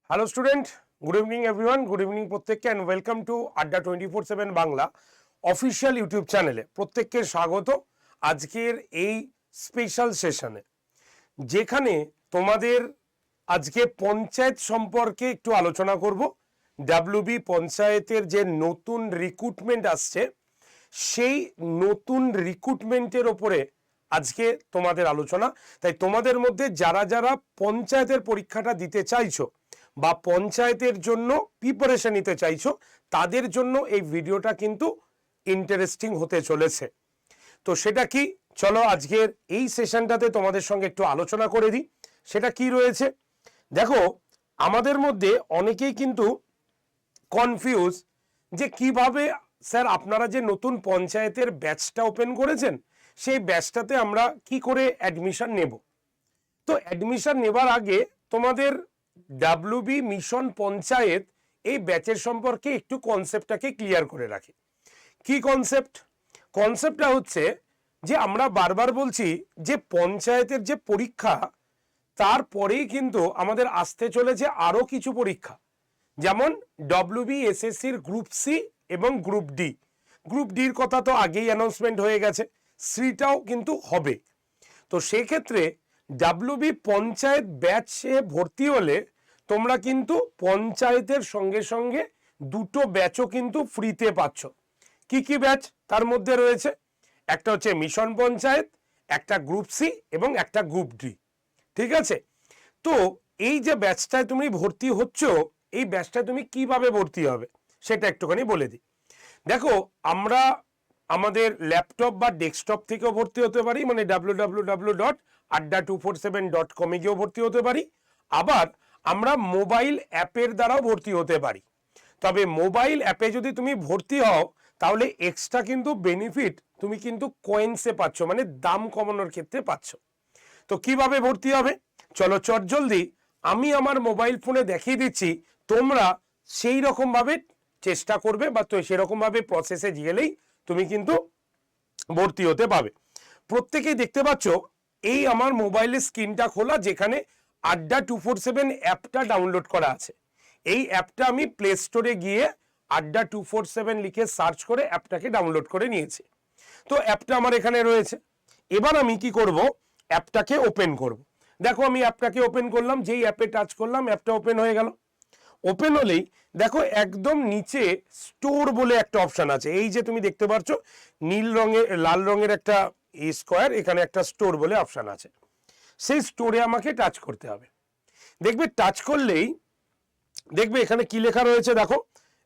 Hello student, good evening everyone, good evening প্রত্যেককে and welcome to আড্ডা 24/7 Bangla official YouTube চ্যানেলে প্রত্যেককে স্বাগত। আজকের এই স্পেশাল সেশনে যেখানে তোমাদের আজকে পঞ্চায়েত সম্পর্কে একটু আলোচনা করব। ডাব্লিউবি পঞ্চায়েতের যে নতুন রিক্রুটমেন্ট আসছে সেই নতুন রিক্রুটমেন্টের ওপরে আজকে তোমাদের আলোচনা। তাই তোমাদের মধ্যে যারা যারা পঞ্চায়েতের পরীক্ষাটা দিতে চাইছো বা পঞ্চায়েতের জন্য প্রিপারেশন নিতে চাইছো তাদের জন্য এই ভিডিওটা কিন্তু ইন্টারেস্টিং হতে চলেছে। তো সেটা কি, চলো আজকের এই সেশনটাতে তোমাদের সঙ্গে একটু আলোচনা করে দিই। সেটা কি রয়েছে দেখো, আমাদের মধ্যে অনেকেই কিন্তু কনফিউজ যে কিভাবে স্যার আপনারা যে নতুন পঞ্চায়েতের ব্যাচটা ওপেন করেছেন সেই ব্যাচটাতে আমরা কি করে অ্যাডমিশন নেব। তো অ্যাডমিশন নেবার আগে তোমাদের ডাব্লিউবি মিশন পঞ্চায়েত এই ব্যাচের সম্পর্কে একটু কনসেপ্টটাকে ক্লিয়ার করে রাখি। কি কনসেপ্টটা হচ্ছে যে আমরা বারবার বলছি যে পঞ্চায়েতের যে পরীক্ষা তারপরেই কিন্তু আমাদের আসতে চলেছে আরও কিছু পরীক্ষা, যেমন ডব্লিউবি এসএসসির গ্রুপ সি এবং গ্রুপ ডি। গ্রুপ ডির কথা তো আগেই অ্যানাউন্সমেন্ট হয়ে গেছে, সিটাও কিন্তু হবে। তো সেক্ষেত্রে ডাব্লিউবি পঞ্চায়েত ব্যাচে ভর্তি হলে তোমরা কিন্তু পঞ্চায়েতের সঙ্গে সঙ্গে দুটো ব্যাচও কিন্তু ফ্রিতে পাচ্ছ। কি কি ব্যাচ তার মধ্যে রয়েছে? একটা হচ্ছে মিশন পঞ্চায়েত, একটা গ্রুপ সি এবং একটা গ্রুপ ডি। ঠিক আছে, তো এই যে ব্যাচটায় তুমি ভর্তি হচ্ছ এই ব্যাচটায় তুমি কিভাবে ভর্তি হবে সেটা একটুখানি বলে দিই। দেখো, আমরা আমাদের ল্যাপটপ বা ডেস্কটপ থেকেও ভর্তি হতে পারি, মানে www.adda247.com গিয়েও ভর্তি হতে পারি। আবার আমরা মোবাইল অ্যাপের দ্বারাও ভর্তি হতে পারি। তবে মোবাইল অ্যাপে যদি তুমি ভর্তি হও তাহলে এক্সট্রা কিন্তু বেনিফিট তুমি কিন্তু কয়েন্সে পাচ্ছ, মানে দাম কমানোর ক্ষেত্রে পাচ্ছ। তো কিভাবে ভর্তি হবে চলো চটজলদি আমি আমার মোবাইল ফোনে দেখিয়ে দিচ্ছি, তোমরা সেই রকমভাবে চেষ্টা করবে বা তো সেরকমভাবে প্রসেসে গেলেই তুমি কিন্তু ভর্তি হতে পাবে। প্রত্যেকেই দেখতে পাচ্ছ এই আমার মোবাইলের স্ক্রিনটা খোলা, যেখানে আড্ডা 247 অ্যাপটা ডাউনলোড করা আছে। এই অ্যাপটা আমি প্লে স্টোরে গিয়ে আড্ডা 247 লিখে সার্চ করে অ্যাপটাকে ডাউনলোড করে নিয়েছি। তো অ্যাপটা আমার এখানে রয়েছে। এবার আমি কি করব, অ্যাপটাকে ওপেন করব। দেখো আমি অ্যাপটাকে ওপেন করলাম, যেই অ্যাপে টাচ করলাম অ্যাপটা ওপেন হয়ে গেল। ওপেন হলেই দেখো একদম নিচে স্টোর বলে একটা অপশন আছে, এই যে তুমি দেখতে পাচ্ছ নীল রঙের লাল রঙের একটা স্কোয়ার, এখানে একটা স্টোর বলে অপশন আছে। সেই স্টোরে আমাকে টাচ করতে হবে। দেখবে টাচ করলেই দেখবে এখানে কি লেখা রয়েছে, দেখো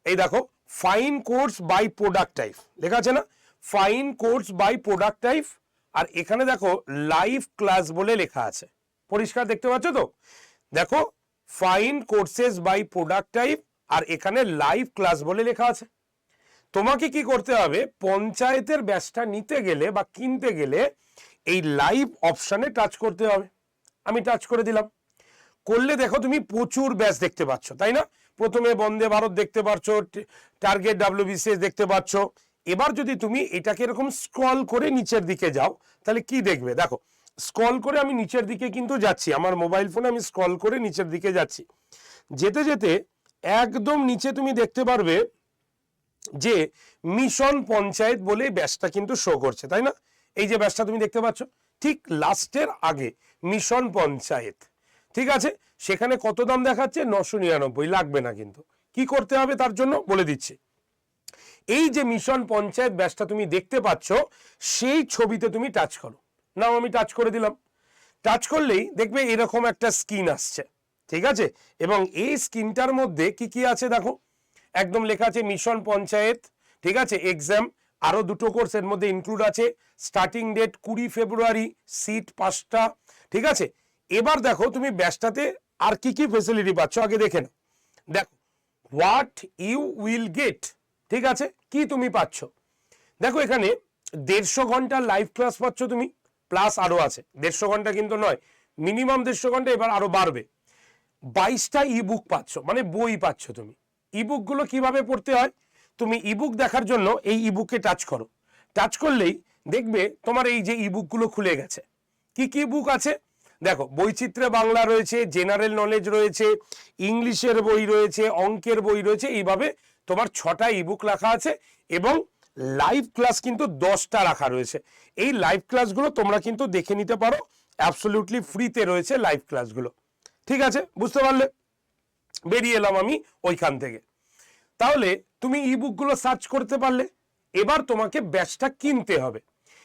এই দেখো find course by product type লেখা আছে না, find course by product type. আর এখানে দেখো লাইভ ক্লাস বলে লেখা আছে, পরিষ্কার দেখতে পাচ্ছ তো। দেখো find courses by product type আর এখানে লাইভ ক্লাস বলে লেখা আছে। তোমাকে কি করতে হবে, পঞ্চায়েতের ব্যাচটা নিতে গেলে বা কিনতে গেলে এই লাইভ অপশানে টাচ করতে হবে। আমি টাচ করে দিলাম। করলে দেখো তুমি প্রচুর ব্যাচ দেখতে পাচ্ছ, তাই না? প্রথমে বন্দে ভারত দেখতে পাচ্ছ, টার্গেট ডাব্লিউবিসিএস দেখতে পাচ্ছ। এবার যদি তুমি এটাকে এরকম স্ক্রল করে নিচের দিকে যাও তাহলে কি দেখবে, দেখো স্ক্রল করে আমি নিচের দিকে কিন্তু যাচ্ছি, আমার মোবাইল ফোনে আমি স্ক্রল করে নিচের দিকে যাচ্ছি। যেতে যেতে একদম নিচে তুমি দেখতে পারবে যে মিশন পঞ্চায়েত বলে ব্যাচটা কিন্তু শো করছে, তাই না? এই যে ব্যাচটা তুমি দেখতে পাচ্ছ ঠিক লাস্টের আগে মিশন পঞ্চায়েত। ঠিক আছে, সেখানে কত দাম দেখাচ্ছে 999, লাগবে না। কিন্তু কি করতে হবে তার জন্য বলে দিচ্ছি। এই যে মিশন পঞ্চায়েত ব্যাচটা তুমি দেখতে পাচ্ছ সেই ছবিতে তুমি টাচ করো। নাও আমি টাচ করে দিলাম। টাচ করলেই দেখবে এরকম একটা স্ক্রিন আসছে, ঠিক আছে? এবং এই স্ক্রিনটার মধ্যে কি কি আছে দেখো, একদম লেখা আছে মিশন পঞ্চায়েত, ঠিক আছে, এক্সাম, আরো দুটো কোর্স এর মধ্যে ইনক্লুড আছে, স্টার্টিং ডেট 20 ফেব্রুয়ারি, সিট 5টা। ঠিক আছে, এবার দেখো তুমি ব্যাচটাতে আর কি কি ফেসিলিটি পাচ্ছ আগে দেখে নাও। দেখো হোয়াট ইউ উইল গেট, ঠিক আছে, কি তুমি পাচ্ছ। দেখো এখানে 150 ঘন্টা লাইভ ক্লাস পাচ্ছ তুমি, প্লাস আরো আছে 150 ঘন্টা কিন্তু নয়, মিনিমাম 150 ঘন্টা, এবার আরো বাড়বে। 22টা ইবুক পাচ্ছ, মানে বই পাচ্ছ তুমি। ইবুক গুলো কিভাবে পড়তে হয়, তুমি ইবুক দেখার জন্য এই ইবুকে টাচ করো। টাচ করলেই দেখবে তোমার এই যে ইবুক গুলো খুলে গেছে। কি কি বুক আছে, দেখো বৈচিত্র্য বাংলা রয়েছে, জেনারেল নলেজ রয়েছে, ইংলিশের বই রয়েছে, অঙ্কের বই রয়েছে, এইভাবে তোমার 6টা ইবুক রাখা আছে এবং লাইভ ক্লাস কিন্তু 10টা রাখা রয়েছে। এই লাইভ ক্লাসগুলো তোমরা কিন্তু দেখে নিতে পারো, অ্যাবসলিউটলি ফ্রিতে রয়েছে লাইভ ক্লাসগুলো। ঠিক আছে, বুঝতে পারলে? বেরিয়ে এলাম আমি ওইখান থেকে। তাহলে তুমি ইবুকগুলো সার্চ করতে পারলে, এবার তোমাকে ব্যাচটা কিনতে হবে।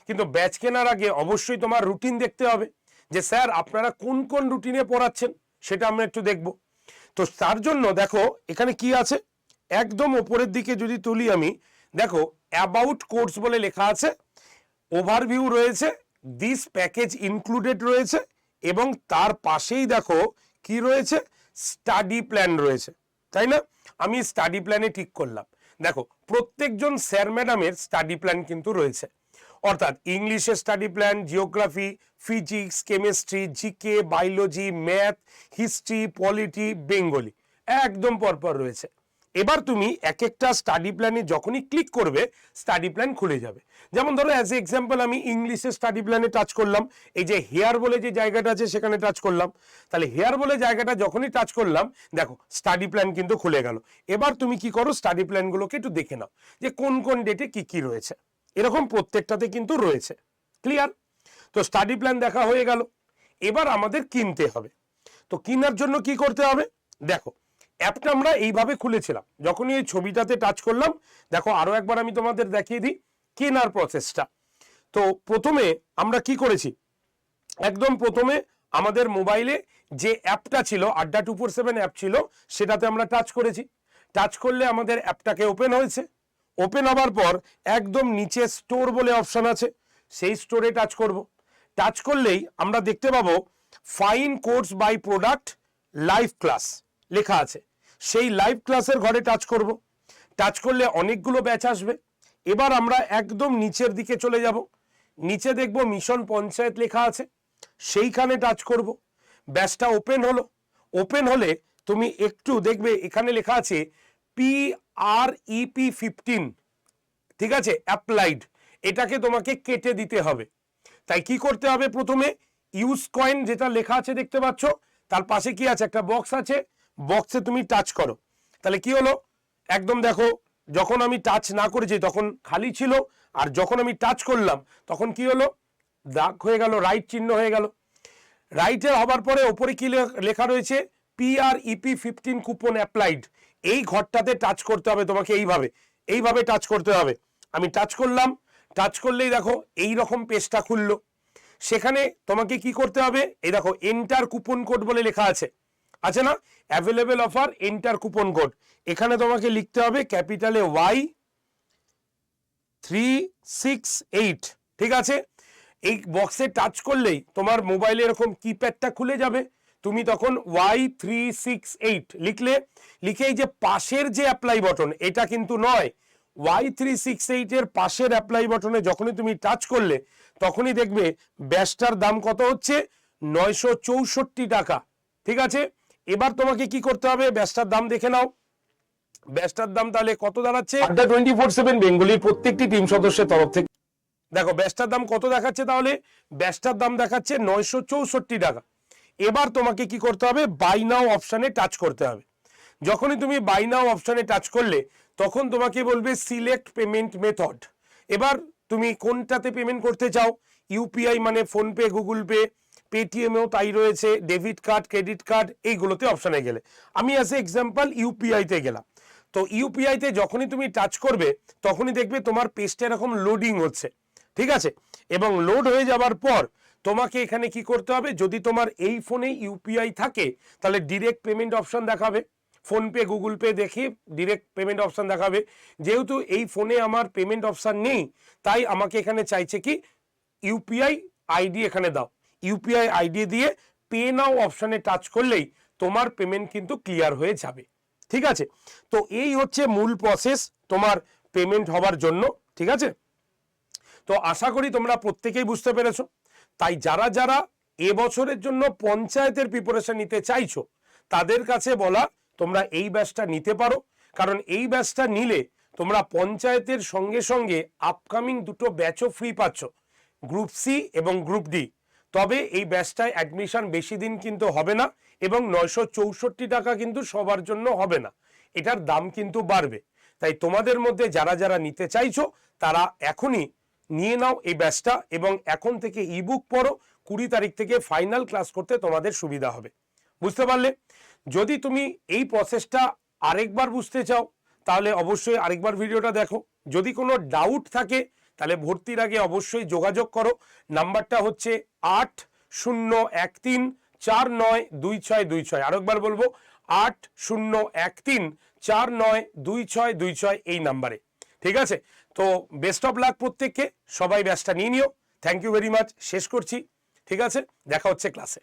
কিন্তু ব্যাচ কেনার আগে অবশ্যই তোমার রুটিন দেখতে হবে যে স্যার আপনারা কোন কোন রুটিনে পড়াচ্ছেন, সেটা আমরা একটু দেখব। তো তার জন্য দেখো এখানে কি আছে, একদম ওপরের দিকে যদি তুলি আমি, দেখো অ্যাবাউট কোর্স বলে লেখা আছে, ওভারভিউ রয়েছে, দিস প্যাকেজ ইনক্লুডেড রয়েছে এবং তার পাশেই দেখো কি রয়েছে, স্টাডি প্ল্যান রয়েছে, তাই না? আমি স্টাডি প্ল্যানে ঠিক করলাম। দেখো প্রত্যেকজন স্যার ম্যাডামের স্টাডি প্ল্যান কিন্তু রয়েছে, অর্থাৎ ইংলিশের study plan, geography, physics, chemistry, GK, biology, math, history, polity, Bengali একদম পরপর রয়েছে। এবার তুমি এক একটা স্টাডি প্ল্যানে যখনই ক্লিক করবে স্টাডি প্ল্যান খুলে যাবে। যেমন ধরো অ্যাজ এ এক্সাম্পল আমি ইংলিশের স্টাডি প্ল্যানে টাচ করলাম, এই যে হেয়ার বলে যে জায়গাটা আছে সেখানে টাচ করলাম, তাহলে হেয়ার বলে জায়গাটা যখনই টাচ করলাম দেখো স্টাডি প্ল্যান কিন্তু খুলে গেল। এবার তুমি কি করো, স্টাডি প্ল্যানগুলোকে একটু দেখে নাও যে কোন কোন ডেটে কি কি রয়েছে, এরকম প্রত্যেকটাতে কিন্তু রয়েছে। ক্লিয়ার? তো স্টাডি প্ল্যান দেখা হয়ে গেল, এবার আমাদের কিনতে হবে। তো কেনার জন্য কি করতে হবে, দেখো অ্যাপটা আমরা এইভাবে খুলেছিলাম, যখনই এই ছবিটাতে টাচ করলাম দেখো আরো একবার আমি তোমাদের দেখিয়ে দিই কেনার প্রসেসটা। তো প্রথমে আমরা কি করেছি, একদম প্রথমে আমাদের মোবাইলে যে অ্যাপটা ছিল, আড্ডা 247 অ্যাপ ছিল, সেটাতে আমরা টাচ করেছি। টাচ করলে আমাদের অ্যাপটাকে ওপেন হয়েছে। ওপেন হবার পর একদম নিচে স্টোর বলে অপশন আছে, সেই স্টোরে টাচ করব। টাচ করলেই আমরা দেখতে পাবো fine course by product live class লেখা আছে, সেই লাইভ ক্লাসের ঘরে টাচ করব। টাচ করলে অনেকগুলো ব্যাচ আসবে। এবার আমরা একদম নিচের দিকে চলে যাব, নিচে দেখব মিশন পঞ্চায়েত লেখা আছে, সেইখানে টাচ করব। ব্যাচটা ওপেন হলো। ওপেন হলে তুমি একটু দেখবে এখানে লেখা আছে PREP 15, ঠিক আছে, অ্যাপ্লাইড, এটাকে তোমাকে কেটে দিতে হবে। তাই কি করতে হবে, প্রথমে ইউজ কয়েন যেটা লেখা আছে দেখতে পাচ্ছ, তার পাশে কি আছে, একটা বক্স আছে, বক্সে তুমি টাচ করো। তাহলে কি হলো, একদম দেখো যখন আমি টাচ না করেছি তখন খালি ছিল, আর যখন আমি টাচ করলাম তখন কি হলো, দাগ হয়ে গেল, রাইট চিহ্ন হয়ে গেল। রাইটের হবার পরে ওপরে কি লেখা রয়েছে, PREP 15 কুপন অ্যাপ্লাইড, এই ঘরটাতে টাচ করতে হবে তোমাকে, এইভাবে এইভাবে টাচ করতে হবে। আমি টাচ করলাম, টাচ করলেই দেখো এই রকম পেজটা খুললো। সেখানে তোমাকে কি করতে হবে, এই দেখো এন্টার কুপন কোড বলে লেখা আছে, আছে না, available offer enter coupon code, এখানে তোমাকে লিখতে হবে ক্যাপিটালে Y368, ঠিক আছে। এই বক্সে টাচ করলেই তোমার মোবাইলে এরকম কিপ্যাডটা খুলে যাবে, তুমি তখন Y368 লিখলে, লিখেই যে পাশের যে অ্যাপ্লাই বটন, এটা কিন্তু নয়, Y368 এর পাশের অ্যাপ্লাই বটনে যখনই তুমি টাচ করলে তখনই দেখবে ব্যাচটার দাম কত হচ্ছে, 964 টাকা, ঠিক আছে। এবার তোমাকে কি করতে হবে, ব্যাচটার দাম দেখে নাও। ব্যাচটার দাম তাহলে কত দাঁড়াচ্ছে, আড্ডা 24/7 বেঙ্গলির প্রত্যেকটি টিম সদস্যের তরফ থেকে দেখো ব্যাচটার দাম কত দেখাচ্ছে, তাহলে ব্যাচটার দাম দেখাচ্ছে 964 টাকা। এবার তোমাকে কি করতে হবে, বাই নাও অপশানে টাচ করতে হবে। যখনই তুমি বাই নাও অপশানে টাচ করলে তখন তোমাকে বলবে সিলেক্ট পেমেন্ট মেথড। এবার তুমি কোনটাতে পেমেন্ট করতে চাও, ইউপিআই মানে ফোনপে, গুগল পে, পেটিএমেও তাই রয়েছে, ডেবিট কার্ড, ক্রেডিট কার্ড, এইগুলোতে অপশানে গেলে আমি অ্যাজ এ এক্সাম্পল ইউপিআইতে গেলাম। তো ইউপিআইতে যখনই তুমি টাচ করবে তখনই দেখবে তোমার পেজটা এরকম লোডিং হচ্ছে, ঠিক আছে। এবং লোড হয়ে যাবার পর তোমাকে এখানে কি করতে হবে, যদি তোমার এই ফোনে ইউপিআই থাকে তাহলে ডিরেক্ট পেমেন্ট অপশন দেখাবে, ফোনপে, গুগল পে দেখে ডিরেক্ট পেমেন্ট অপশন দেখাবে। যেহেতু এই ফোনে আমার পেমেন্ট অপশন নেই তাই আমাকে এখানে চাইছে কি ইউপিআই আইডি এখানে দাও, ইউপিআই আইডি দিয়ে পে নাও অপশনে টাচ করলেই তোমার পেমেন্ট কিন্তু ক্লিয়ার হয়ে যাবে, ঠিক আছে। তো এই হচ্ছে মূল প্রসেস তোমার পেমেন্ট হবার জন্য, ঠিক আছে। তো আশা করি তোমরা প্রত্যেকেই বুঝতে পেরেছো। তাই যারা যারা এবছরের জন্য পঞ্চায়েতের প্রিপারেশন নিতে চাইছো তাদের কাছে বলা তোমরা এই ব্যাচটা নিতে পারো, কারণ এই ব্যাচটা নিলে তোমরা পঞ্চায়েতের সঙ্গে সঙ্গে আপকামিং দুটো ব্যাচও ফ্রি পাচ্ছ, গ্রুপ সি এবং গ্রুপ ডি। তবে এই ব্যাচটায় অ্যাডমিশন বেশি দিন কিন্তু হবে না, এবং 964 টাকা কিন্তু সবার জন্য হবে না, এটার দাম কিন্তু বাড়বে। তাই তোমাদের মধ্যে যারা যারা নিতে চাইছো তারা এখনই নিয়ে নাও এই ব্যাচটা, এবং এখন থেকে ইবুক পড়ো, 20 তারিখ থেকে ফাইনাল ক্লাস করতে তোমাদের সুবিধা হবে। বুঝতে পারলে? যদি তুমি এই প্রসেসটা আরেকবার বুঝতে চাও তাহলে অবশ্যই আরেকবার ভিডিওটা দেখো। যদি কোনো ডাউট থাকে তাহলে ভর্তির আগে অবশ্যই যোগাযোগ করো। নাম্বারটা হচ্ছে 8013492626। আরেকবার বলবো 8013492626 এই নাম্বারে। ঠিক আছে? তো বেস্ট অফ লাক প্রত্যেককে, সবাই ব্যাচটা নিয়ে নিও। Thank you very much. শেষ করছি। ঠিক আছে, দেখা হচ্ছে ক্লাসে।